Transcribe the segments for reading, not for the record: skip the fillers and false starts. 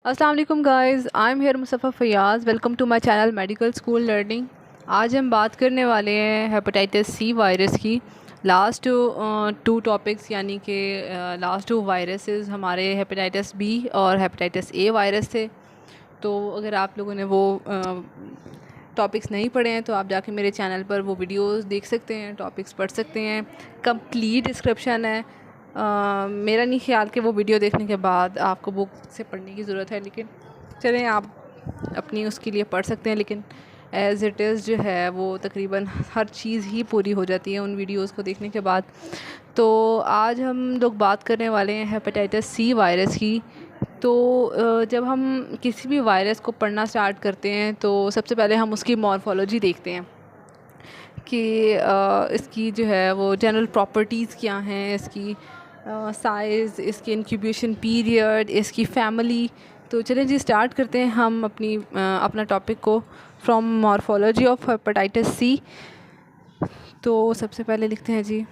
अस्सलाम वालेकुम guys, I am here Musfa Fayaz. Welcome to my channel medical school learning. आज हम बात करने वाले हैं हेपेटाइटिस सी वायरस की। लास्ट टू टॉपिक्स यानी कि लास्ट टू वायरसेस हमारे हेपेटाइटिस बी और हेपेटाइटिस ए वायरस थे। तो अगर आप लोगों ने वो टॉपिक्स नहीं पढ़े हैं तो आप जाके मेरे चैनल पर वो वीडियोस देख सकते हैं, टॉपिक्स पढ़ सकते हैं। कंप्लीट डिस्क्रिप्शन है। मेरा नहीं ख्याल कि वो वीडियो देखने के बाद आपको बुक से पढ़ने की ज़रूरत है, लेकिन चलें आप अपनी उसके लिए पढ़ सकते हैं। लेकिन एज़ इट इज़ जो है वो तकरीबन हर चीज़ ही पूरी हो जाती है उन वीडियोस को देखने के बाद। तो आज हम लोग बात करने वाले हैं हेपेटाइटिस सी वायरस की। तो जब हम किसी भी वायरस को पढ़ना स्टार्ट करते हैं तो सबसे पहले हम उसकी मॉर्फोलॉजी देखते हैं कि इसकी जो है वो जनरल प्रॉपर्टीज़ क्या हैं, इसकी साइज़, इसकी इंक्यूबेशन पीरियड, इसकी फैमिली। तो चलें जी स्टार्ट करते हैं हम अपना टॉपिक को from morphology of hepatitis C. तो सबसे पहले लिखते हैं जी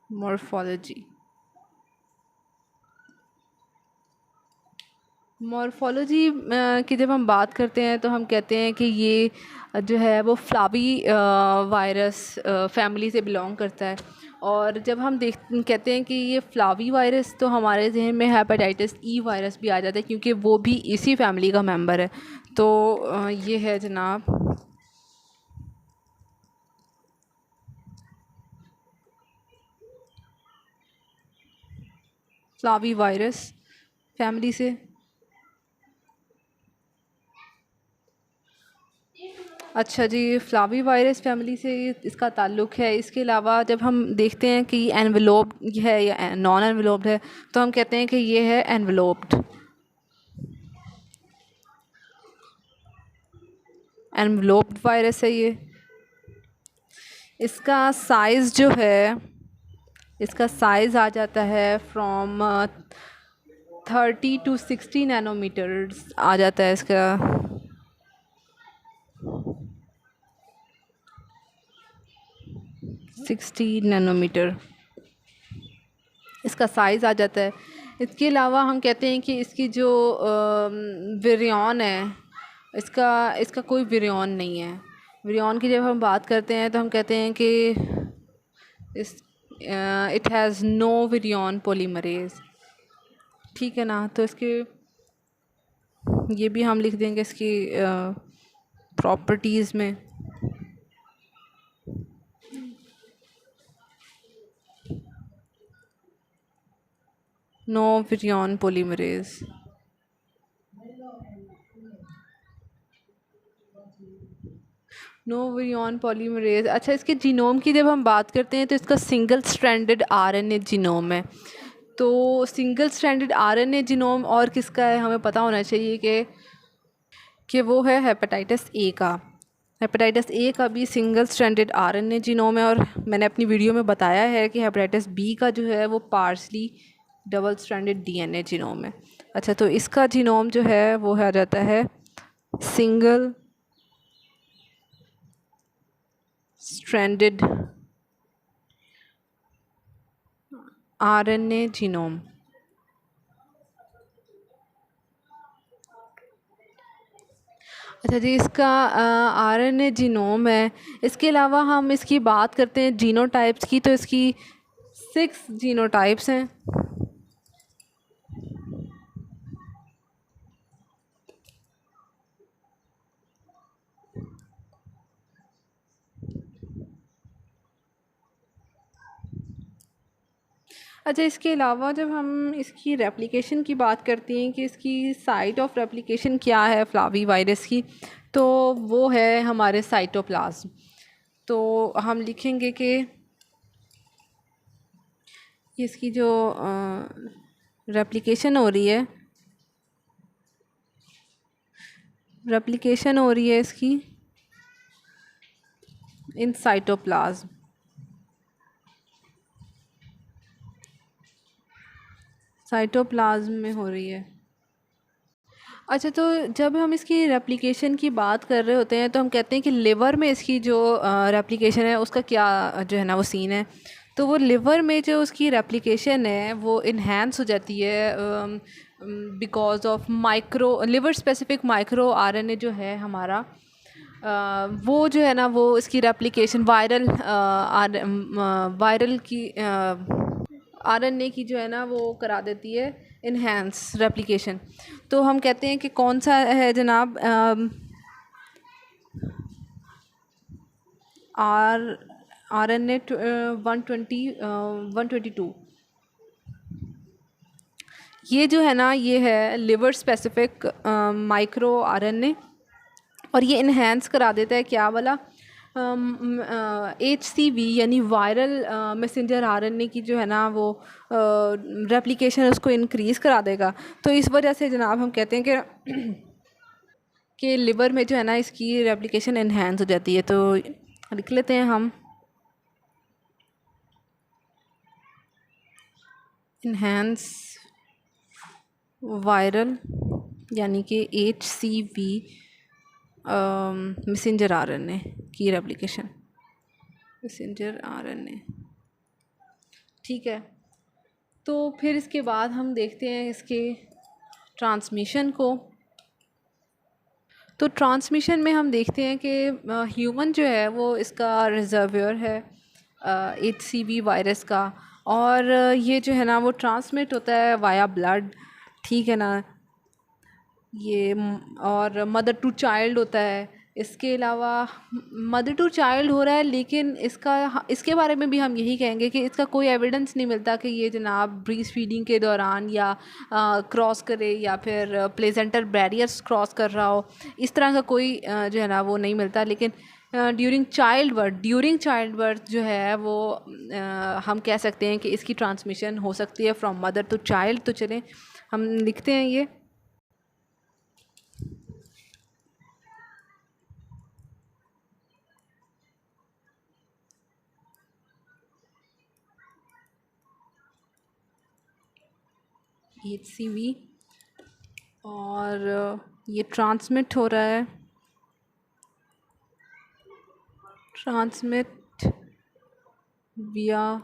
मॉर्फोलॉजी। मॉर्फोलॉजी की जब हम बात करते हैं तो हम कहते हैं कि ये जो है वो फ्लावी वायरस फैमिली से बिलोंग करता है। और जब हम कहते हैं कि ये फ्लावी वायरस, तो हमारे जहन में हेपेटाइटिस ई वायरस भी आ जाता है क्योंकि वो भी इसी फैमिली का मेंबर है। तो ये है जनाब फ्लावी वायरस फैमिली से। अच्छा जी, फ्लावी वायरस फैमिली से इसका ताल्लुक़ है। इसके अलावा जब हम देखते हैं कि एनवेलोप्ड है या नॉन एनवेलोप्ड है, तो हम कहते हैं कि ये है एनवेलोप्ड। एनवेलोप्ड वायरस है ये। इसका साइज़ जो है, इसका साइज़ आ जाता है फ्रॉम 30 to 60 नैनोमीटर्स आ जाता है इसका। 60 नैनोमीटर इसका साइज़ आ जाता है। इसके अलावा हम कहते हैं कि इसकी जो विरियन है, इसका इसका कोई विरियन नहीं है। विरियन की जब हम बात करते हैं तो हम कहते हैं कि इस it has no virion polymerase. ठीक है ना। तो इसके ये भी हम लिख देंगे इसकी प्रॉपर्टीज़ में। No virion polymerase. No virion polymerase. अच्छा, इसके जीनोम की जब हम बात करते हैं तो इसका सिंगल स्ट्रैंडेड आरएनए जीनोम है। तो सिंगल स्ट्रैंडेड आरएनए जीनोम और किसका है हमें पता होना चाहिए कि वो है हेपेटाइटिस ए का। हेपेटाइटिस ए का भी सिंगल स्ट्रैंडेड आरएनए जीनोम है। और मैंने अपनी वीडियो में बताया है कि हेपेटाइटिस बी का जो है वो partially double stranded DNA genome है। अच्छा, तो इसका जीनोम जो है वो आ जाता है सिंगल स्ट्रैंडेड आरएनए जीनोम। अच्छा जी, इसका आरएनए जीनोम है। इसके अलावा हम इसकी बात करते हैं जीनोटाइप्स की, तो इसकी 6 जीनोटाइप्स हैं। अच्छा, इसके अलावा जब हम इसकी रेप्लिकेशन की बात करते हैं कि इसकी साइट ऑफ रेप्लिकेशन क्या है फ्लावी वायरस की, तो वो है हमारे साइटोप्लाज्म। तो हम लिखेंगे कि इसकी जो रेप्लिकेशन हो रही है, इसकी इन साइटोप्लाज्म। साइटोप्लाज्म में हो रही है। अच्छा, तो जब हम इसकी रेप्लिकेशन की बात कर रहे होते हैं तो हम कहते हैं कि लिवर में इसकी जो रेप्लिकेशन है उसका क्या जो है ना वो सीन है। तो वो लिवर में जो उसकी रेप्लिकेशन है वो इन्हेंस हो जाती है because of micro liver specific micro RNA जो है हमारा, वो जो है ना वो इसकी रेप्लिकेशन वायरल की आरएनए की जो है ना वो करा देती है इन्हेंस रेप्लिकेशन। तो हम कहते हैं कि कौन सा है जनाब, आरएनए 122। ये जो है ना ये है लिवर स्पेसिफिक माइक्रो आरएनए, और ये इन्हेंस करा देता है क्या वाला, HCV यानी वायरल मैसेंजर आरएनए की जो है ना वो रेप्लिकेशन उसको इंक्रीज़ करा देगा। तो इस वजह से जनाब हम कहते हैं कि लिवर में जो है ना इसकी रेप्लिकेशन इन्हेंस हो जाती है। तो लिख लेते हैं हम इन्हेंस वायरल यानी कि HCV मैसेंजर आरएनए की रेप्लिकेशन, मैसेंजर आरएनए। ठीक है, तो फिर इसके बाद हम देखते हैं इसके ट्रांसमिशन को। तो ट्रांसमिशन में हम देखते हैं कि ह्यूमन जो है वो इसका रिजर्वियर है HCV वायरस का, और ये जो है ना वो ट्रांसमिट होता है वाया ब्लड, ठीक है ना, ये और मदर टू चाइल्ड होता है। इसके अलावा मदर टू चाइल्ड हो रहा है, लेकिन इसके बारे में भी हम यही कहेंगे कि इसका कोई एविडेंस नहीं मिलता कि ये जनाब ब्रीस्ट फीडिंग के दौरान या क्रॉस करे या फिर प्लेजेंटल बैरियर्स क्रॉस कर रहा हो, इस तरह का कोई जो है ना वो नहीं मिलता। लेकिन ड्यूरिंग चाइल्ड बर्थ जो है वो हम कह सकते हैं कि इसकी ट्रांसमिशन हो सकती है फ्रॉम मदर टू चाइल्ड। तो चलें हम लिखते हैं ये HCV, और ये ट्रांसमिट हो रहा है, ट्रांसमिट विया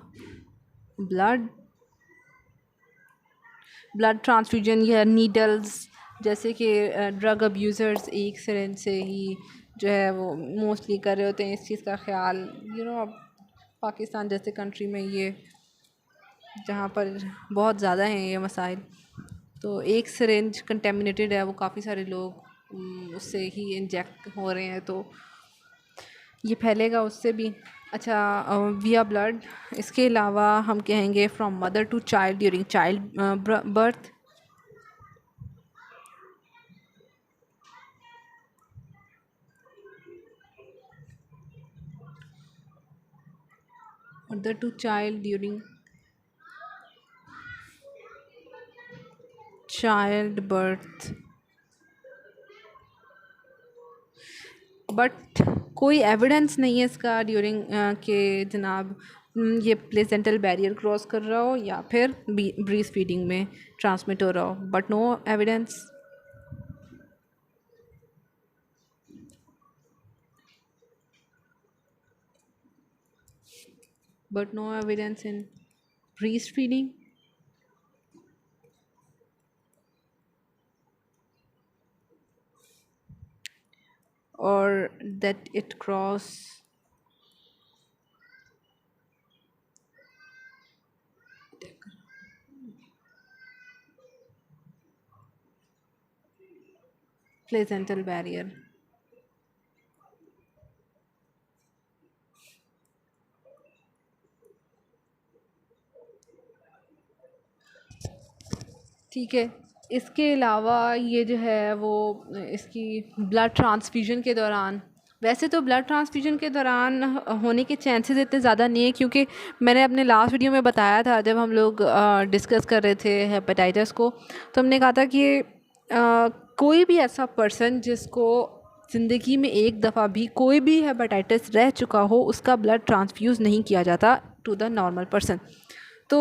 ब्लड ट्रांसफ्यूजन या नीडल्स, जैसे कि ड्रग अब्यूज़र्स एक सिरिंज से ही जो है वो मोस्टली कर रहे होते हैं। इस चीज़ का ख्याल अब पाकिस्तान जैसे कंट्री में ये जहाँ पर बहुत ज़्यादा हैं ये मसाइल, तो एक सिरिंज कंटेमिनेटेड है, वो काफ़ी सारे लोग उससे ही इंजेक्ट हो रहे हैं, तो ये फैलेगा उससे भी। अच्छा, विया ब्लड। इसके अलावा हम कहेंगे from mother to child during child birth, mother to child during child birth, but कोई एविडेंस नहीं है इसका ड्यूरिंग के जनाब ये प्लेसेंटल बैरियर क्रॉस कर रहा हो या फिर ब्रीस्ट फीडिंग में ट्रांसमिट हो रहा हो, but no evidence. in breastfeeding. Or that it cross placental barrier. ठीक है, इसके अलावा ये जो है वो इसकी ब्लड ट्रांसफ्यूजन के दौरान, वैसे तो ब्लड ट्रांसफ्यूजन के दौरान होने के चांसेस इतने ज़्यादा नहीं है, क्योंकि मैंने अपने लास्ट वीडियो में बताया था जब हम लोग डिस्कस कर रहे थे हेपेटाइटिस को, तो हमने कहा था कि कोई भी ऐसा पर्सन जिसको ज़िंदगी में एक दफ़ा भी कोई भी हेपेटाइटिस रह चुका हो उसका ब्लड ट्रांसफ्यूज़ नहीं किया जाता टू द नॉर्मल पर्सन। तो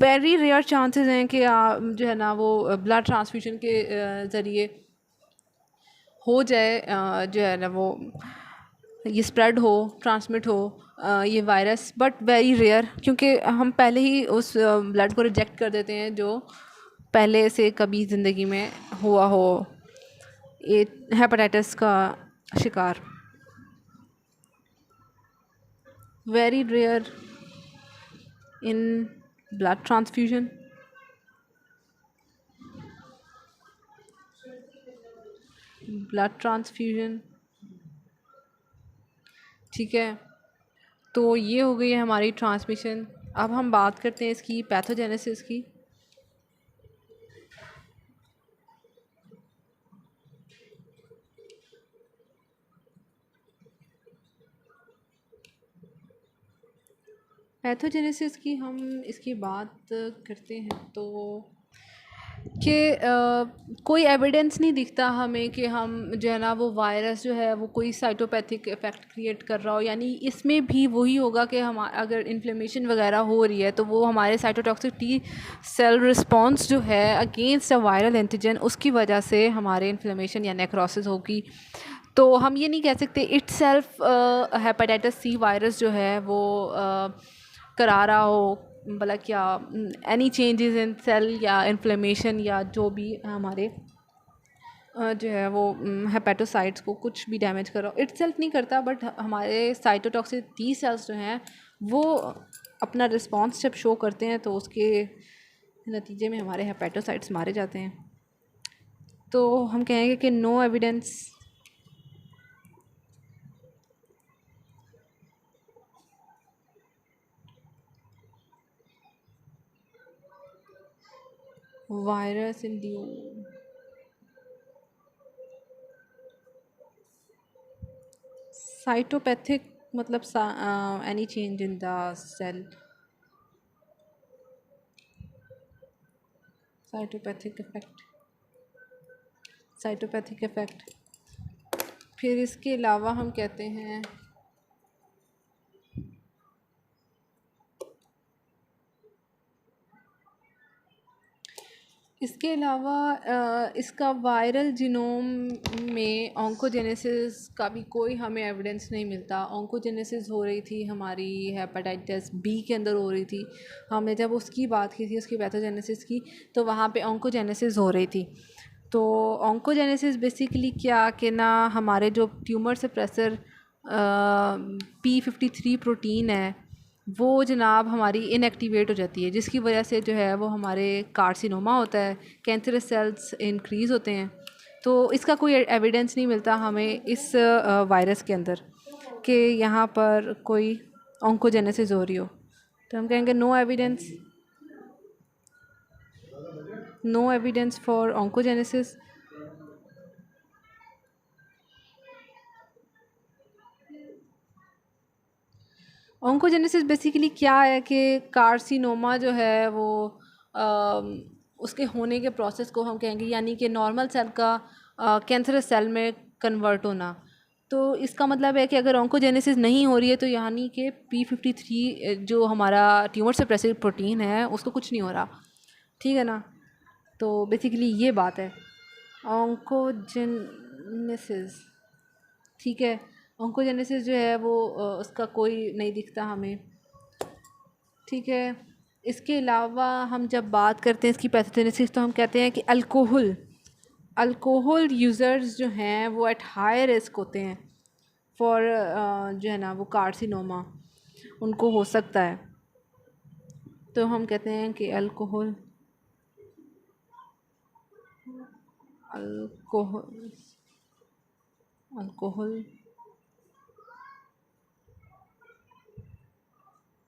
वेरी रेयर चांसेस हैं कि जो है ना वो ब्लड ट्रांसफ्यूजन के ज़रिए हो जाए जो है ना वो ये स्प्रेड हो, ट्रांसमिट हो ये वायरस, बट वेरी रेयर, क्योंकि हम पहले ही उस ब्लड को रिजेक्ट कर देते हैं जो पहले से कभी ज़िंदगी में हुआ हो ये हेपेटाइटिस का शिकार। Very rare in blood transfusion. Blood transfusion, ठीक है। तो ये हो गई है हमारी ट्रांसमिशन। अब हम बात करते हैं इसकी पैथोजेनेसिस की। पैथोजेनेसिस की हम इसकी बात करते हैं तो कि कोई एविडेंस नहीं दिखता हमें कि हम जो है ना वो वायरस जो है वो कोई साइटोपैथिक इफ़ेक्ट क्रिएट कर रहा हो। यानी इसमें भी वही होगा कि हम अगर इन्फ्लेमेशन वगैरह हो रही है तो वो हमारे साइटोटॉक्सिक टी सेल रिस्पॉन्स जो है अगेंस्ट अ वायरल एंटीजन, उसकी वजह से हमारे इन्फ्लेमेशन या नेक्रोसिस होगी। तो हम ये नहीं कह सकते itself hepatitis C virus जो है वो करा रहा हो, मतलब क्या एनी चेंजेस इन सेल या इन्फ्लेमेशन या जो भी हमारे जो है वो हेपेटोसाइट्स को कुछ भी डैमेज कर रहा हो, इट सेल्फ नहीं करता। बट हमारे साइटोटॉक्सिक टी सेल्स जो हैं वो अपना रिस्पॉन्स जब शो करते हैं तो उसके नतीजे में हमारे हेपेटोसाइट्स मारे जाते हैं। तो हम कहेंगे कि no evidence virus induce cytopathic, मतलब any change in the cell, cytopathic effect, cytopathic effect. फिर इसके अलावा हम कहते हैं इसके अलावा इसका वायरल जीनोम में ऑन्कोजेनेसिस का भी कोई हमें एविडेंस नहीं मिलता। ऑन्कोजेनेसिस हो रही थी हमारी हेपेटाइटिस बी के अंदर हो रही थी, हमने जब उसकी बात की थी उसकी पैथोजेनेसिस की, तो वहाँ पे ऑन्कोजेनेसिस हो रही थी। तो ऑन्कोजेनेसिस बेसिकली क्या कि ना हमारे जो ट्यूमर सप्रेसर P53 प्रोटीन है वो जनाब हमारी इनएक्टिवेट हो जाती है, जिसकी वजह से जो है वो हमारे कार्सिनोमा होता है, कैंसरस सेल्स इंक्रीज़ होते हैं। तो इसका कोई एविडेंस नहीं मिलता हमें इस वायरस के अंदर कि यहाँ पर कोई ऑन्कोजेनेसिस हो रही हो। तो हम कहेंगे no evidence, no evidence for oncogenesis. Oncogenesis basically क्या है कि कार्सिनोमा जो है वो उसके होने के प्रोसेस को हम कहेंगे, यानी कि नॉर्मल सेल का कैंसरस सेल में कन्वर्ट होना। तो इसका मतलब है कि अगर ऑन्कोजेनेसिस नहीं हो रही है तो यानी कि P53 जो हमारा ट्यूमर सप्रेसिव प्रोटीन है उसको कुछ नहीं हो रहा, ठीक है ना। तो बेसिकली ये बात है ऑन्कोजेनेसिस, ठीक है। ऑन्कोजेनेसिस जो है वो उसका कोई नहीं दिखता हमें, ठीक है। इसके अलावा हम जब बात करते हैं इसकी पैथोजेनेसिस तो हम कहते हैं कि अल्कोहल यूज़र्स जो हैं वो एट हाई रिस्क होते हैं फॉर जो है ना वो कार्सिनोमा उनको हो सकता है। तो हम कहते हैं कि alcohol alcohol alcohol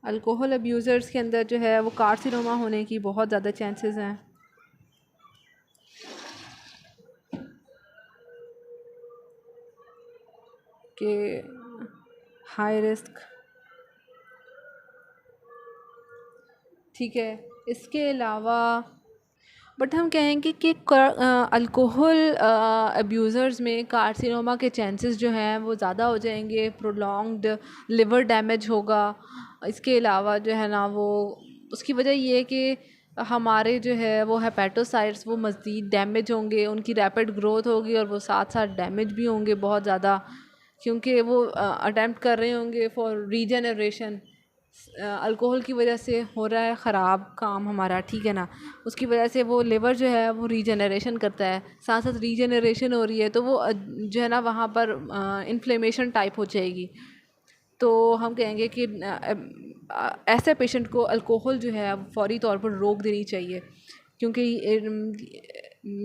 alcohol abusers के अंदर जो है वो कार्सिनोमा होने की बहुत ज़्यादा चांसेस हैं। कि हाई रिस्क, ठीक है। इसके अलावा बट हम कहेंगे कि अल्कोहल अब्यूज़र्स में कार्सिनोमा के चांसेस जो हैं वो ज़्यादा हो जाएंगे, प्रोलॉन्ग्ड लिवर डैमेज होगा। इसके अलावा जो है ना वो उसकी वजह ये है कि हमारे जो है वो हेपेटोसाइट्स वो मज़ीद डैमेज होंगे, उनकी रैपिड ग्रोथ होगी और वो साथ साथ डैमेज भी होंगे बहुत ज़्यादा। क्योंकि वो अटेम्प्ट कर रहे होंगे फॉर रीजनरेशन। अल्कोहल की वजह से हो रहा है ख़राब काम हमारा, ठीक है ना। उसकी वजह से वो लिवर जो है वो रीजनरेशन करता है, साथ साथ रीजनरेशन हो रही है तो वो जो है ना वहाँ पर इन्फ्लेमेशन टाइप हो जाएगी। तो हम कहेंगे कि ऐसे पेशेंट को अल्कोहल जो है फौरी तौर पर रोक देनी चाहिए, क्योंकि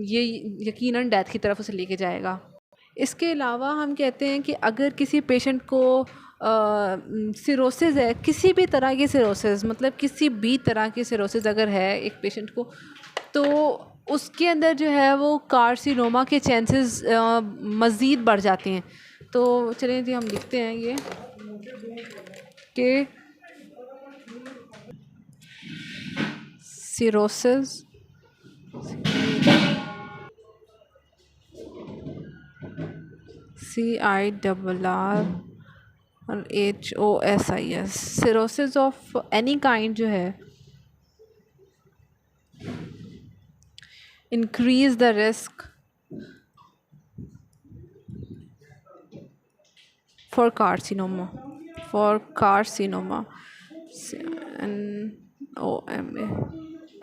ये यकीनन डेथ की तरफ उसे लेके जाएगा। इसके अलावा हम कहते हैं कि अगर किसी पेशेंट को सिरोसिस है, किसी भी तरह की सिरोसिस, मतलब किसी भी तरह की सिरोसिस अगर है एक पेशेंट को, तो उसके अंदर जो है वो कार्सिनोमा के चांसेस मज़ीद बढ़ जाते हैं। तो चलिए जी हम लिखते हैं ये कि cirrhosis CIRRHOSIS cirrhosis of any kind जो है increase the risk for carcinoma NOMA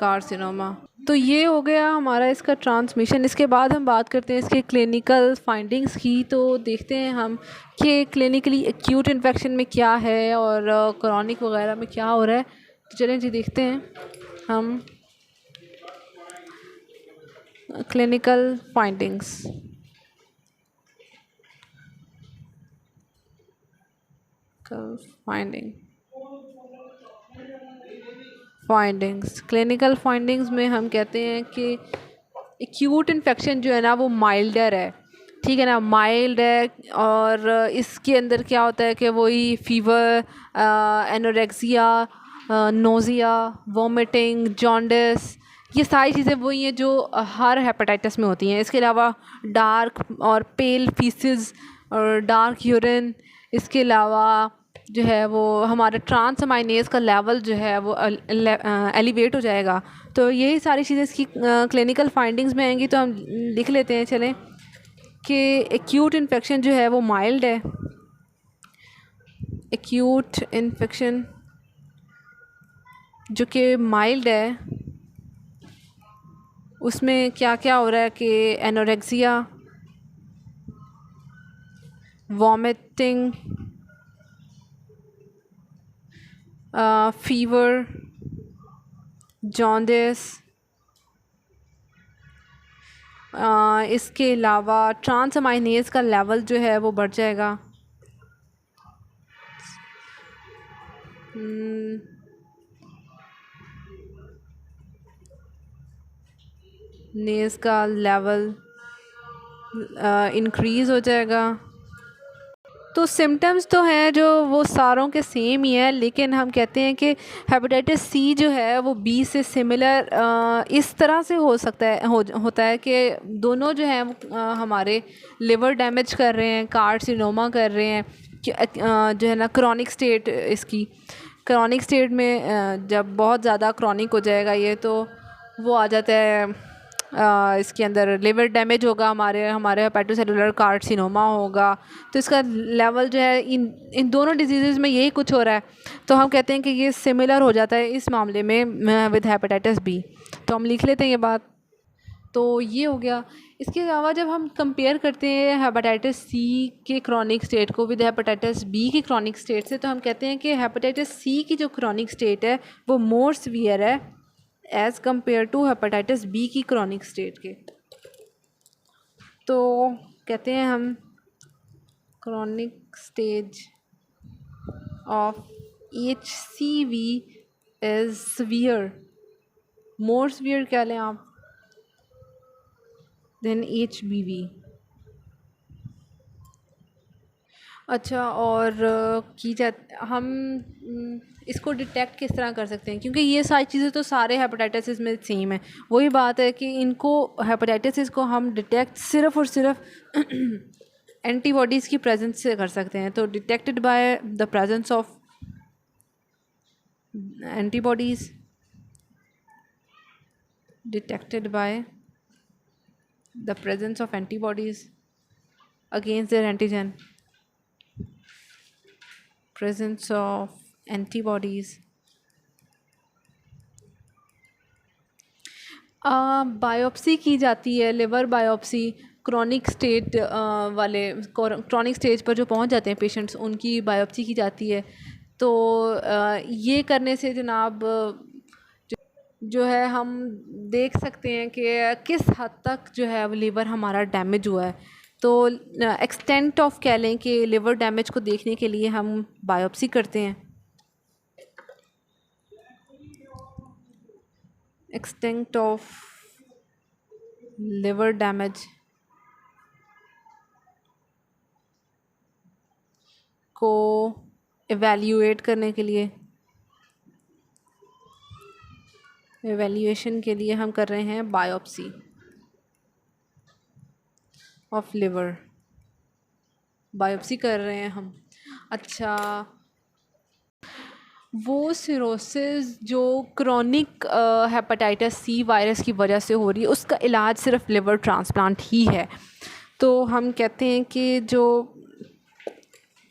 carcinoma. तो ये हो गया हमारा इसका ट्रांसमिशन। इसके बाद हम बात करते हैं इसके क्लिनिकल फाइंडिंग्स की। तो देखते हैं हम कि क्लिनिकली एक्यूट इन्फेक्शन में क्या है और क्रॉनिक वगैरह में क्या हो रहा है। तो चलें जी देखते हैं हम क्लिनिकल फाइंडिंग्स। क्लिनिकल फाइंडिंग्स में हम कहते हैं कि एक्यूट इन्फेक्शन जो है ना वो माइल्डर है, ठीक है ना, माइल्ड है। और इसके अंदर क्या होता है कि वही fever, anorexia, nausea, vomiting, jaundice, ये सारी चीज़ें वही हैं जो हर हेपेटाइटिस में होती हैं। इसके अलावा डार्क और पेल फीसेस और डार्क यूरिन, इसके अलावा जो है वो हमारा ट्रांस अमाइनेज का लेवल जो है वो एलिवेट हो जाएगा। तो यही सारी चीज़ें इसकी क्लिनिकल फाइंडिंग्स में आएंगी। तो हम लिख लेते हैं चलें कि एक्यूट इन्फेक्शन जो है वो माइल्ड है। एक्यूट इन्फेक्शन जो कि माइल्ड है उसमें क्या क्या हो रहा है कि एनोरेक्सिया, वॉमिटिंग, फीवर, जॉन्डिस, इसके अलावा ट्रांस अमाइनेज का लेवल जो है वो बढ़ जाएगा। नेज का लेवल इंक्रीज़ हो जाएगा। तो सिम्टम्स तो हैं जो वो सारों के सेम ही हैं, लेकिन हम कहते हैं कि हेपेटाइटिस सी जो है वो बी से सिमिलर इस तरह से हो सकता है होता है कि दोनों जो हैं वो हमारे लिवर डैमेज कर रहे हैं, कार्सिनोमा कर रहे हैं, जो है ना क्रॉनिक स्टेट। इसकी क्रॉनिक स्टेट में जब बहुत ज़्यादा क्रॉनिक हो जाएगा ये, तो वो आ जाता है इसके अंदर लिवर डैमेज होगा, हमारे हेपेटोसेलुलर कार्सिनोमा होगा। तो इसका लेवल जो है इन दोनों डिजीज़ में यही कुछ हो रहा है। तो हम कहते हैं कि ये सिमिलर हो जाता है इस मामले में विद हेपेटाइटिस बी। तो हम लिख लेते हैं ये बात। तो ये हो गया। इसके अलावा जब हम कंपेयर करते हैं हेपेटाइटिस सी के क्रॉनिक स्टेट को विद हेपेटाइटिस बी की क्रॉनिक स्टेट से, तो हम कहते हैं कि हेपेटाइटिस सी की जो क्रॉनिक स्टेट है वो मोर सीवियर है as compare to hepatitis B की क्रॉनिक स्टेट के। तो कहते हैं हम chronic stage of HCV is severe, more severe क्या लें आप देन HBV। अच्छा, और की जा हम इसको डिटेक्ट किस तरह कर सकते हैं, क्योंकि ये सारी चीज़ें तो सारे हेपेटाइटिस में सेम है। वही बात है कि इनको हेपेटाइटिस को हम डिटेक्ट सिर्फ़ और सिर्फ एंटीबॉडीज़ की प्रेजेंस से कर सकते हैं। तो detected by the presence of antibodies, detected by the presence of antibodies against their antigen. Presence of antibodies. Biopsy की जाती है, लिवर बायोप्सी क्रॉनिक स्टेट वाले, क्रॉनिक स्टेज पर जो पहुंच जाते हैं पेशेंट्स, उनकी बायोप्सी की जाती है। तो ये करने से जनाब जो है हम देख सकते हैं कि किस हद तक जो है लिवर हमारा डैमेज हुआ है। तो एक्सटेंट ऑफ कह लें कि लिवर डैमेज को देखने के लिए हम बायोप्सी करते हैं। एक्सटेंट ऑफ लिवर डैमेज को एवेल्यूएट करने के लिए, एवेल्यूएशन के लिए हम कर रहे हैं बायोप्सी ऑफ लिवर, बायोप्सी कर रहे हैं हम। अच्छा, वो सिरोसिस जो क्रॉनिक हेपेटाइटिस सी वायरस की वजह से हो रही है, उसका इलाज सिर्फ लिवर ट्रांसप्लांट ही है। तो हम कहते हैं कि जो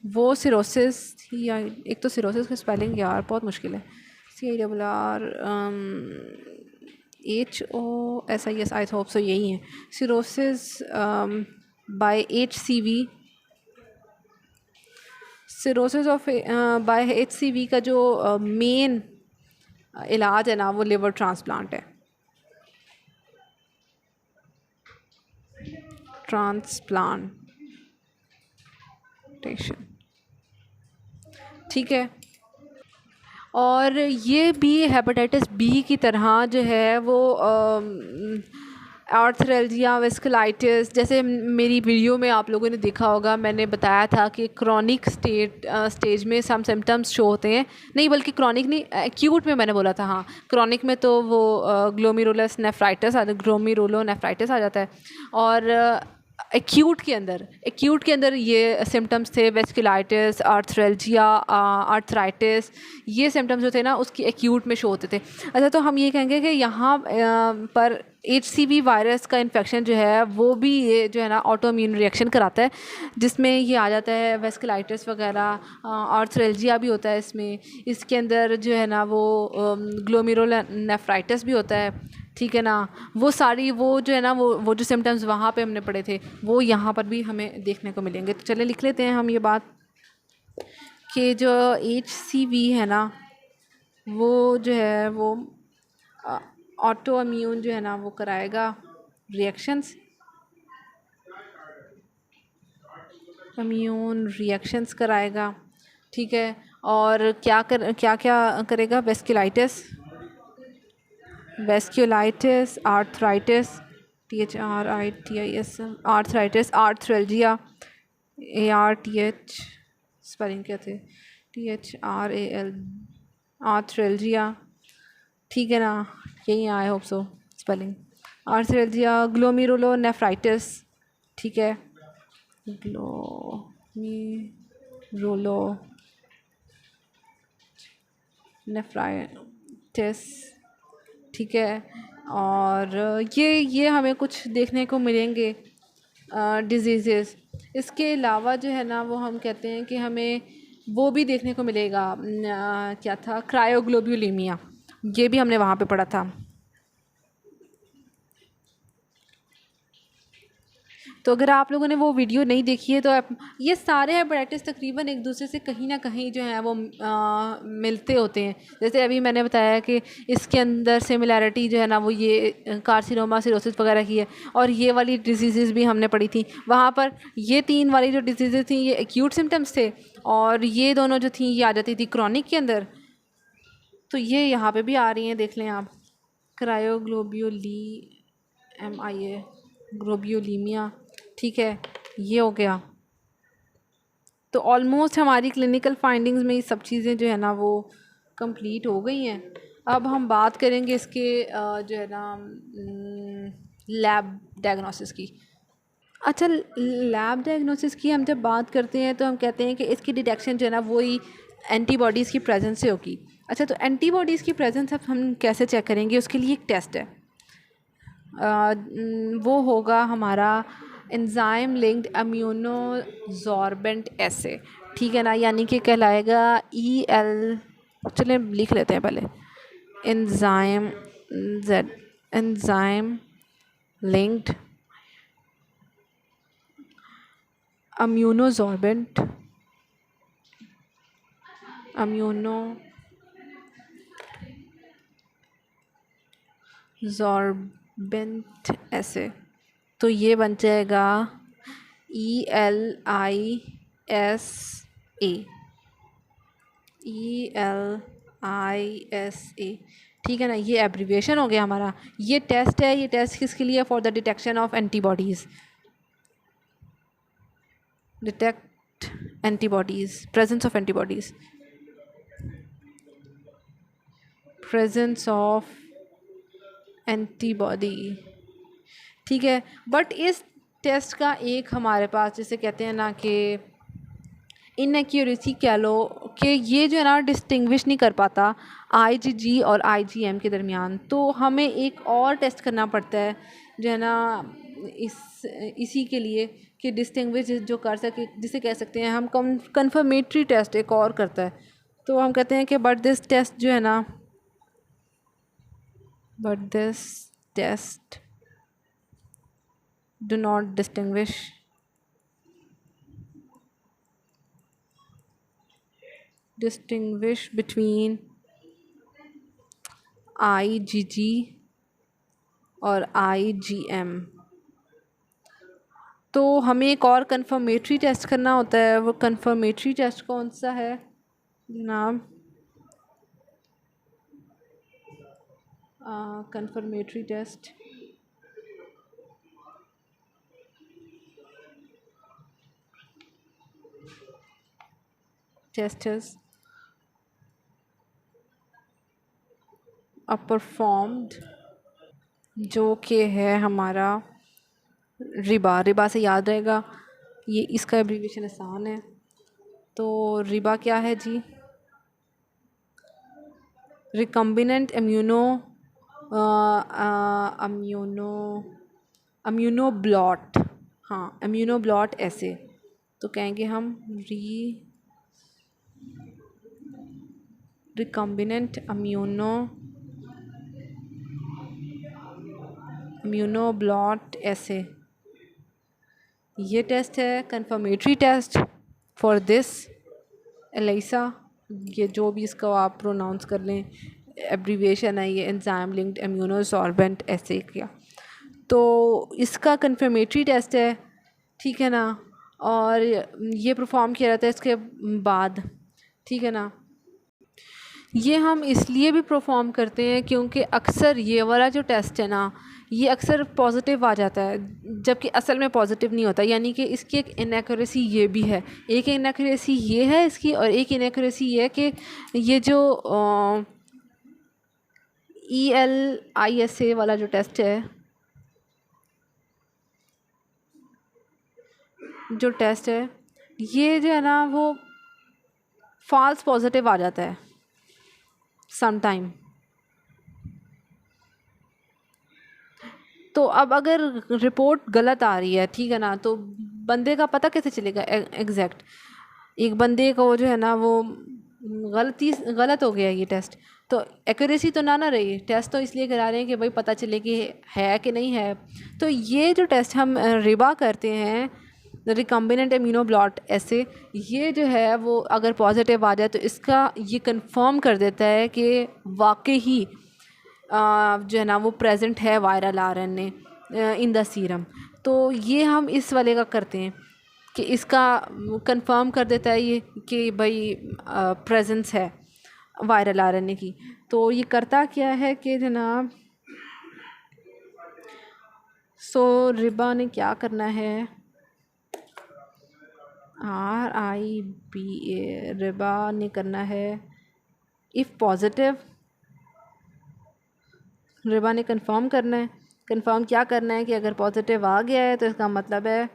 वो सिरोसिस थी, या एक तो सिरोसिस का स्पेलिंग यार बहुत मुश्किल है, CIRRHOSIS, आई होप सो यही है। Cirrhosis by HCV, cirrhosis of by HCV का जो मेन इलाज है ना, वो लिवर ट्रांसप्लांट है, ट्रांसप्लांटेशन, ठीक है। और ये भी हेपेटाइटिस बी की तरह जो है वो आर्थरेल्जिया, वेस्कुलाइटिस, जैसे मेरी वीडियो में आप लोगों ने देखा होगा, मैंने बताया था कि क्रॉनिक स्टेज में सम सिम्टम्स शो होते हैं, नहीं बल्कि क्रॉनिक नहीं, एक्यूट में मैंने बोला था, हाँ क्रॉनिक में तो वो ग्लोमेरुलस नेफ्राइटिस ग्लोमेरुलोनेफ्राइटिस आ जाता है। और एक्यूट के अंदर ये सिम्टम्स थे, वेस्कुलाइटिस, आर्थरेल्जिया, आर्थराइटिस, ये सिम्टम्स जो थे ना उसकी एक्यूट में शो होते थे। अच्छा, तो हम ये कहेंगे कि यहाँ पर HCV वायरस का इन्फेक्शन जो है वो भी ये जो है ना ऑटो इम्यून रिएक्शन कराता है, जिसमें ये आ जाता है वेस्कुलाइटिस वगैरह, आर्थरेल्जिया भी होता है इसमें, इसके अंदर जो है ना वो ग्लोमेरुलोनेफ्राइटिस भी होता है, ठीक है ना। वो सारी वो जो है ना वो जो सिम्टम्स वहाँ पे हमने पढ़े थे वो यहाँ पर भी हमें देखने को मिलेंगे। तो चलिए लिख लेते हैं हम ये बात कि जो HCV है ना वो जो है वो ऑटो इम्यून जो है ना वो कराएगा रिएक्शंस, इम्यून रिएक्शंस कराएगा, ठीक है। और क्या करेगा, vasculitis, arthritis, THRITIS, arthritis, arthralgia, ARTH spelling क्या थे, THRAL, आर्थरेल्जिया, ठीक है ना, यही I hope so spelling, arthralgia, glomerulonephritis, ठीक है, ग्लोमेरुलोनेफ्राइटिस, ठीक है। और ये हमें कुछ देखने को मिलेंगे डिजीज़ेस। इसके अलावा जो है ना वो हम कहते हैं कि हमें वो भी देखने को मिलेगा, क्या था, क्रायोग्लोब्यूलीमिया, ये भी हमने वहाँ पे पढ़ा था। तो अगर आप लोगों ने वो वीडियो नहीं देखी है तो ये सारे हेपेटाइटिस तकरीबन एक दूसरे से कहीं ना कहीं जो है वो मिलते होते हैं। जैसे अभी मैंने बताया कि इसके अंदर सिमिलैरिटी जो है ना वो ये कार्सिनोमा, सिरोसिस वगैरह की है, और ये वाली डिजीज़ भी हमने पढ़ी थी। वहाँ पर ये 3 वाली जो डिजीज़ थी ये एक्यूट सिम्टम्स थे, और ये दोनों जो थी ये आ जाती थी क्रॉनिक के अंदर। तो ये यहाँ पे भी आ रही हैं, देख लें आप, ग्लोब्यूलीमिया, ठीक है, ये हो गया। तो ऑलमोस्ट हमारी क्लिनिकल फाइंडिंग्स में ये सब चीज़ें जो है ना वो कंप्लीट हो गई हैं। अब हम बात करेंगे इसके जो है ना लैब डायग्नोसिस की। अच्छा, लैब डायग्नोसिस की हम जब बात करते हैं तो हम कहते हैं कि इसकी डिटेक्शन जो है ना वही एंटीबॉडीज़ की प्रेजेंस से होगी। अच्छा, तो एंटीबॉडीज़ की प्रेजेंस अब हम कैसे चेक करेंगे, उसके लिए एक टेस्ट है, वो होगा हमारा एंजाइम लिंक्ड इम्यूनोसॉर्बेंट एसे, ठीक है ना, यानी कि कहलाएगा EL, चलिए लिख लेते हैं पहले, एंजाइम जेड, एंजाइम लिंक्ड अम्यूनोसॉर्बेंट, अम्यूनोसॉर्बेंट ऐसे, तो ये बन जाएगा ELISA, ELISA, ठीक है ना। ये एब्रीविएशन हो गया हमारा। ये टेस्ट है, ये टेस्ट किसके लिए? For the detection of antibodies, detect antibodies, presence of antibodies, presence of antibody, ठीक है। बट इस टेस्ट का एक हमारे पास, जैसे कहते हैं ना कि इनएक्यूरेसी कह लो, कि ये जो है ना डिस्टिंग्विश नहीं कर पाता IgG और IgM के दरमियान। तो हमें एक और टेस्ट करना पड़ता है जो है ना इसी के लिए, कि डिस्टिंग्विश जो कर सके, जिसे कह सकते हैं हम कन्फर्मेटरी टेस्ट एक और करता है। तो हम कहते हैं कि बट दिस टेस्ट जो है ना, but this test do not distinguish between IgG और IgM। तो हमें एक और कन्फर्मेटरी टेस्ट करना होता है। वो कन्फर्मेटरी टेस्ट कौन सा है जनाब? कन्फर्मेटरी टेस्ट टेस्टर्स परफॉर्म्ड, जो कि है हमारा रिबा। रिबा से याद रहेगा, ये इसका एब्रीविएशन आसान है। तो रिबा क्या है जी? रिकम्बिनेंट अम्यूनोब्लॉट, हाँ अम्यूनोब्लॉट ऐसे। तो कहेंगे हम रिकम्बिनेंट अम्यूनोब्लॉट ऐसे। ये टेस्ट है confirmatory test for this ELISA, ये जो भी इसका आप प्रोनाउंस कर लें, एब्रीविएशन है ये, एंजाइम लिंक्ड इम्यूनोसॉर्बेंट ऐसे किया। तो इसका कन्फर्मेटरी टेस्ट है, ठीक है ना। और ये परफॉर्म किया जाता है इसके बाद, ठीक है ना। ये हम इसलिए भी परफॉर्म करते हैं क्योंकि अक्सर ये वाला जो टेस्ट है ना, ये अक्सर पॉजिटिव आ जाता है, जबकि असल में पॉजिटिव नहीं होता। यानी कि इसकी एक इनएक्यूरेसी ये भी है, एक इनएक्यूरेसी ये है इसकी, और एक इनएक्यूरेसी ये है कि ये जो ELISA वाला जो टेस्ट है, जो टेस्ट है ये जो है ना, वो फॉल्स पॉजिटिव आ जाता है समटाइम। तो अब अगर रिपोर्ट गलत आ रही है, ठीक है ना, तो बंदे का पता कैसे चलेगा एग्जैक्ट? एक बंदे को जो है ना वो गलत हो गया ये टेस्ट, तो एक्यूरेसी तो ना रही। टेस्ट तो इसलिए करा रहे हैं कि भाई पता चले कि है कि नहीं है। तो ये जो टेस्ट हम रिबा करते हैं, रिकम्बिनेंट इम्यूनोब्लॉट ऐसे, ये जो है वो अगर पॉजिटिव आ जाए तो इसका ये कंफर्म कर देता है कि वाकई ही जो है ना वो प्रेजेंट है viral RNA in the serum. तो ये हम इस वाले का करते हैं कि इसका कंफर्म कर देता है ये कि भाई प्रेजेंस है वायरल RNA की। तो ये करता क्या है कि जनाब, सो रिबा ने क्या करना है, RIBA, रिबा ने करना है इफ़ पॉजिटिव, रिबा ने कंफर्म करना है। कंफर्म क्या करना है कि अगर पॉजिटिव आ गया है तो इसका मतलब है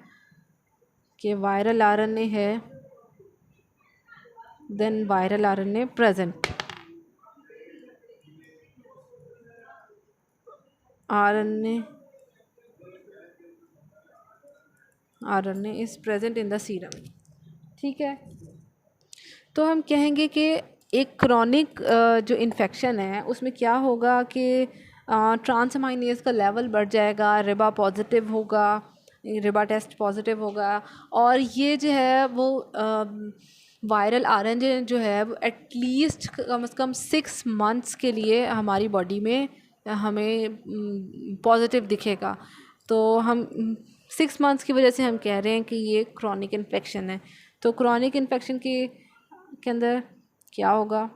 कि वायरल RNA है, then viral RNA present, RNA is present in the serum, ठीक है। तो हम कहेंगे कि एक क्रॉनिक जो इन्फेक्शन है उसमें क्या होगा कि ट्रांसअमाइनेज का लेवल बढ़ जाएगा, रिबा पॉजिटिव होगा, रिबा टेस्ट पॉजिटिव होगा, और ये जो है वो वायरल आरएनए जो है वो एटलीस्ट कम से कम 6 मंथ्स के लिए हमारी बॉडी में हमें पॉजिटिव दिखेगा। तो हम 6 मंथ्स की वजह से हम कह रहे हैं कि ये क्रॉनिक इन्फेक्शन है। तो क्रॉनिक इन्फेक्शन के अंदर क्या होगा?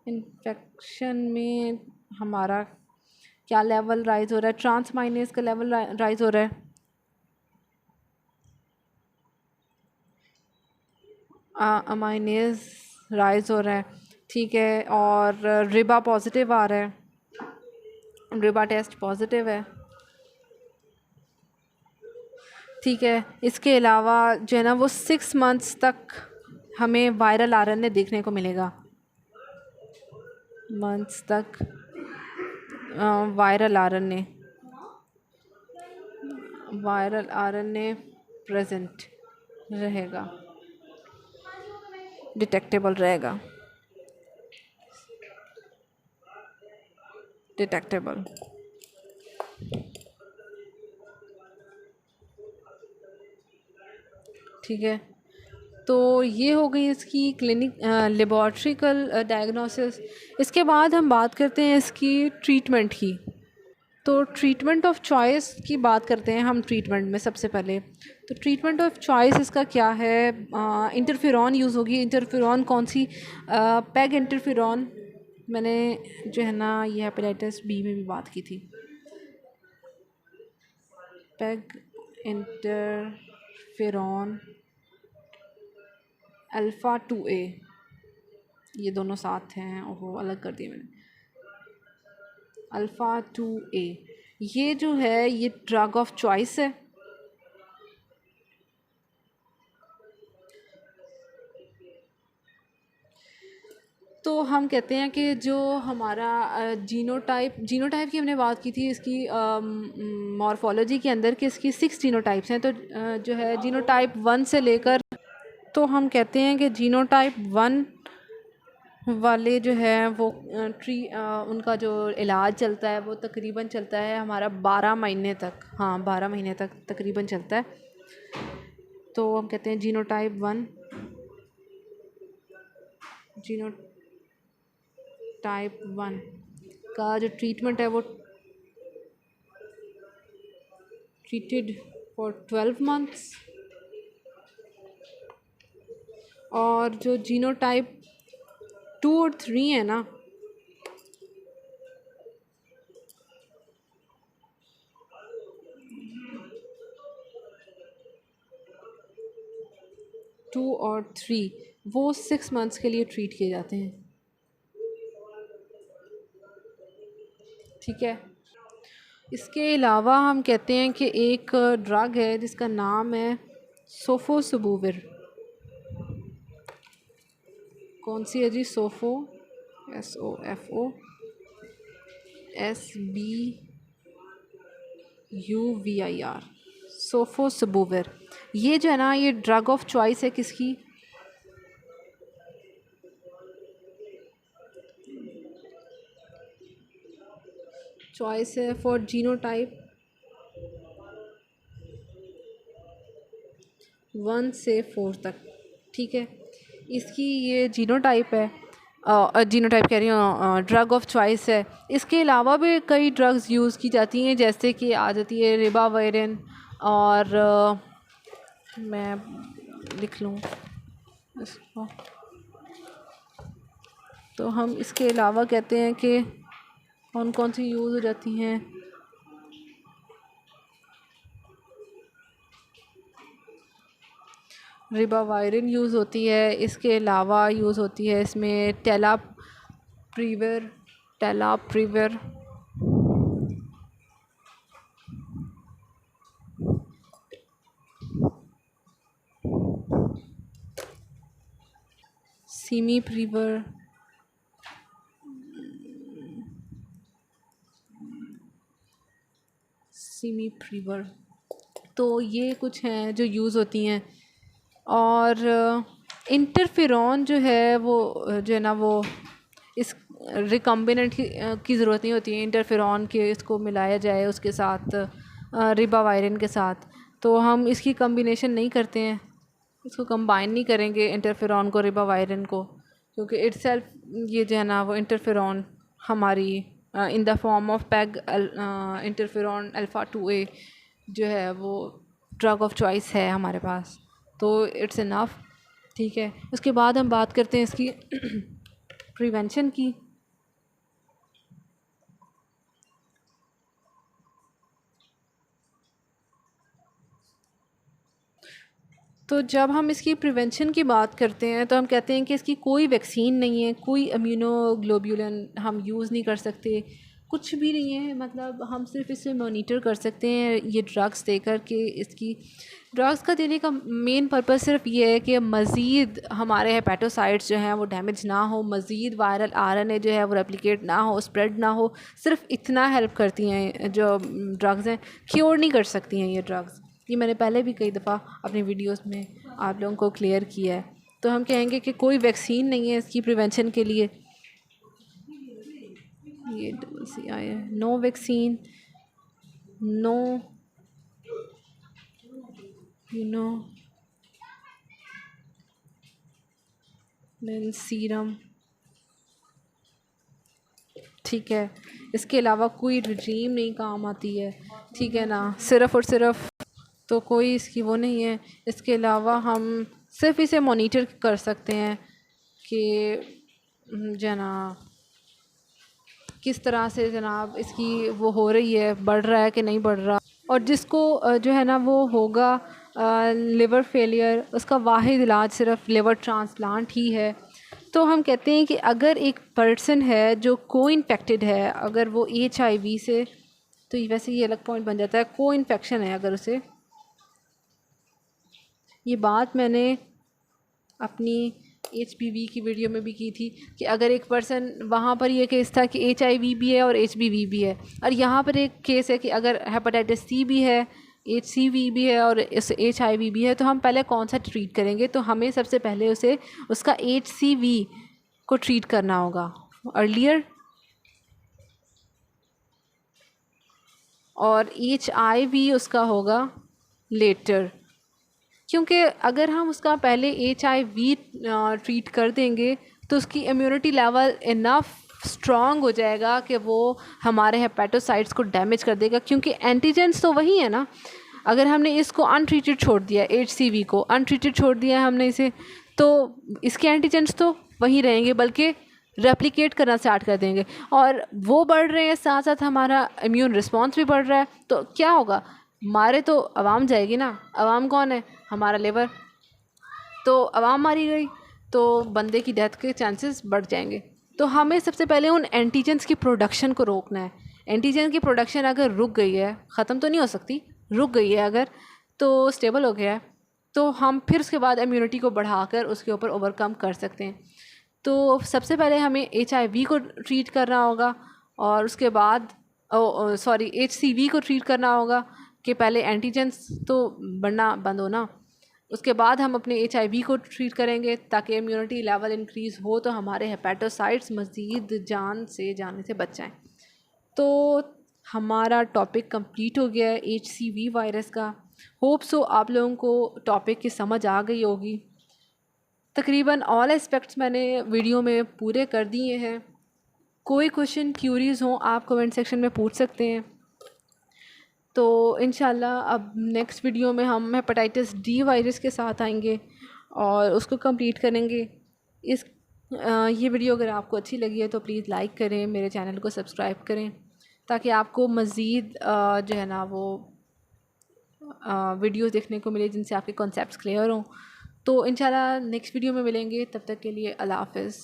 इन्फेक्शन में हमारा क्या लेवल राइज हो रहा है? ट्रांसमाइनेज का लेवल राइज हो रहा है, अमाइनेज राइज हो रहा है, ठीक है, और रिबा पॉजिटिव आ रहा है, रिबा टेस्ट पॉजिटिव है, ठीक है। इसके अलावा जो है ना वो 6 मंथ्स तक हमें वायरल आरएनए देखने को मिलेगा, मंथ्स तक वायरल आरएनए प्रेजेंट रहेगा, डिटेक्टेबल रहेगा, डिटेक्टेबल। ठीक है, तो ये हो गई इसकी क्लिनिक लेबॉर्ट्रिकल डायग्नोसिस। इसके बाद हम बात करते हैं इसकी ट्रीटमेंट की। तो ट्रीटमेंट ऑफ चॉइस की बात करते हैं हम ट्रीटमेंट में सबसे पहले। तो ट्रीटमेंट ऑफ चॉइस इसका क्या है? इंटरफेरॉन यूज़ होगी। इंटरफेरॉन कौन सी? Peg interferon. मैंने जो है ना ये हेपेटाइटिस बी में भी बात की थी। पेग इंटरफेरॉन अल्फ़ा 2A, ये दोनों साथ हैं, ओहो अलग कर दिए मैंने। अल्फ़ा 2A ये जो है ये ड्रग ऑफ चॉइस है। तो हम कहते हैं कि जो हमारा जीनोटाइप की हमने बात की थी इसकी मॉर्फोलॉजी के अंदर कि इसकी 6 जीनोटाइप्स हैं। तो जो है जीनोटाइप 1 से लेकर, तो हम कहते हैं कि जीनोटाइप 1 वाले जो है वो उनका जो इलाज चलता है वो तकरीबन चलता है हमारा 12 महीने तक। हाँ, 12 महीने तक तकरीबन चलता है। तो हम कहते हैं जीनोटाइप 1 का जो ट्रीटमेंट है वो ट्रीटेड फॉर 12 मंथ्स। और जो जीनोटाइप 2 और 3 है ना, टू और 3 वो 6 मंथ्स के लिए ट्रीट किए जाते हैं, ठीक है। इसके अलावा हम कहते हैं कि एक ड्रग है जिसका नाम है सोफोसबूविर। कौन सी है जी? SOFOSBUVIR, सोफोसबूविर। ये जो है ना ये ड्रग ऑफ चॉइस है किसकी? चॉइस है फॉर जीनोटाइप 1 से 4 तक, ठीक है। इसकी ये जीनोटाइप है, जीनोटाइप कह रही हूँ, ड्रग ऑफ चॉइस है। इसके अलावा भी कई ड्रग्स यूज़ की जाती हैं, जैसे कि आ जाती है रिबाविरिन, और मैं लिख लूँ इसको। तो हम इसके अलावा कहते हैं कि कौन कौन सी यूज़ हो जाती हैं। रिबाविरिन यूज़ होती है। इसके अलावा यूज़ होती है इसमें टेलाप्रीविर, सिमीप्रीवर, तो ये कुछ हैं जो यूज़ होती हैं। और इंटरफेरॉन जो है वो जो है ना वो इस रिकम्बिनेंट की ज़रूरत नहीं होती है इंटरफेरॉन के इसको मिलाया जाए उसके साथ रिबावायरिन के साथ। तो हम इसकी कम्बिनेशन नहीं करते हैं, इसको कंबाइन नहीं करेंगे इंटरफेरॉन को रिबावायरिन को, क्योंकि इटसेल्फ ये जो है ना वो इंटरफेरॉन हमारी in the form of peg interferon alpha 2A जो है वो ड्रग ऑफ चॉइस है हमारे पास, तो इट्स इनफ। ठीक है, उसके बाद हम बात करते हैं इसकी प्रिवेंशन की। तो जब हम इसकी प्रिवेंशन की बात करते हैं तो हम कहते हैं कि इसकी कोई वैक्सीन नहीं है, कोई इम्यूनोग्लोबुलिन हम यूज़ नहीं कर सकते, कुछ भी नहीं है। मतलब हम सिर्फ इसे मॉनिटर कर सकते हैं ये ड्रग्स देकर के। इसकी ड्रग्स का देने का मेन पर्पस सिर्फ ये है कि मज़ीद हमारे हेपेटोसाइट्स जो हैं वो डैमेज ना हो, मज़ीद वायरल आरएनए जो है वो रेप्लिकेट ना हो, स्प्रेड ना हो। सिर्फ इतना हेल्प करती हैं जो ड्रग्स हैं, क्योर नहीं कर सकती हैं ये ड्रग्स। ये मैंने पहले भी कई दफ़ा अपनी वीडियोस में आप लोगों को क्लियर किया है। तो हम कहेंगे कि कोई वैक्सीन नहीं है इसकी प्रिवेंशन के लिए। ये CI है, no vaccine, no then serum. ठीक है, इसके अलावा कोई रिजीम नहीं काम आती है, ठीक है ना, सिर्फ़ और सिर्फ तो कोई इसकी वो नहीं है। इसके अलावा हम सिर्फ इसे मॉनिटर कर सकते हैं कि जनाब किस तरह से जनाब इसकी वो हो रही है, बढ़ रहा है कि नहीं बढ़ रहा। और जिसको जो है ना वो होगा लिवर फेलियर, उसका वाहिद इलाज सिर्फ लिवर ट्रांसप्लांट ही है। तो हम कहते हैं कि अगर एक पर्सन है जो को इन्फेक्टेड है, अगर वो HIV से, तो वैसे ये अलग पॉइंट बन जाता है, को इन्फेक्शन है अगर उसे, ये बात मैंने अपनी HPV की वीडियो में भी की थी कि अगर एक पर्सन, वहाँ पर ये केस था कि HIV भी है और HPV भी है, और यहाँ पर एक केस है कि अगर हेपेटाइटिस C भी है, HCV भी है और इस HIV भी है, तो हम पहले कौन सा ट्रीट करेंगे? तो हमें सबसे पहले उसे उसका HCV को ट्रीट करना होगा अर्लियर, और HIV उसका होगा लेटर। क्योंकि अगर हम उसका पहले HIV ट्रीट कर देंगे तो उसकी इम्यूनिटी लेवल इनफ स्ट्रॉन्ग हो जाएगा कि वो हमारे हेपेटोसाइट्स को डैमेज कर देगा, क्योंकि एंटीजेंस तो वही है ना। अगर हमने इसको अनट्रीटेड छोड़ दिया, HCV को अनट्रीटेड छोड़ दिया हमने इसे, तो इसके एंटीजेंस तो वहीं रहेंगे, बल्कि रेप्लिकेट करना स्टार्ट कर देंगे, और वो बढ़ रहे हैं, साथ साथ हमारा इम्यून रिस्पॉन्स भी बढ़ रहा है। तो क्या होगा? मारे तो आवाम जाएगी ना। आवाम कौन है? हमारा लिवर। तो आवाम मारी गई तो बंदे की डेथ के चांसेस बढ़ जाएंगे। तो हमें सबसे पहले उन एंटीजेंस की प्रोडक्शन को रोकना है। एंटीजन की प्रोडक्शन अगर रुक गई है, ख़त्म तो नहीं हो सकती, रुक गई है अगर, तो स्टेबल हो गया है, तो हम फिर उसके बाद इम्यूनिटी को बढ़ाकर उसके ऊपर ओवरकम कर सकते हैं। तो सबसे पहले हमें HIV को ट्रीट करना होगा, और उसके बाद HCV को ट्रीट करना होगा कि पहले एंटीजेंस तो बढ़ना बंद होना, उसके बाद हम अपने HIV को ट्रीट करेंगे ताकि इम्यूनिटी लेवल इंक्रीज़ हो, तो हमारे हेपेटोसाइट्स मज़ीद जान से जाने से बच जाएँ। तो हमारा टॉपिक कंप्लीट हो गया है HCV वायरस का। होप सो आप लोगों को टॉपिक की समझ आ गई होगी। तकरीबन ऑल एस्पेक्ट्स मैंने वीडियो में पूरे कर दिए हैं। कोई क्वेश्चन क्यूरीज हों आप कमेंट सेक्शन में पूछ सकते हैं। तो इंशाल्लाह अब नेक्स्ट वीडियो में हम हेपेटाइटिस D वायरस के साथ आएंगे और उसको कंप्लीट करेंगे। ये वीडियो अगर आपको अच्छी लगी है तो प्लीज़ लाइक करें, मेरे चैनल को सब्सक्राइब करें, ताकि आपको मज़ीद जो है ना वो वीडियोस देखने को मिले जिनसे आपके कॉन्सेप्ट्स क्लियर हों। तो इंशाल्लाह नेक्स्ट वीडियो में मिलेंगे, तब तक के लिए अल्लाह हाफ़िज़।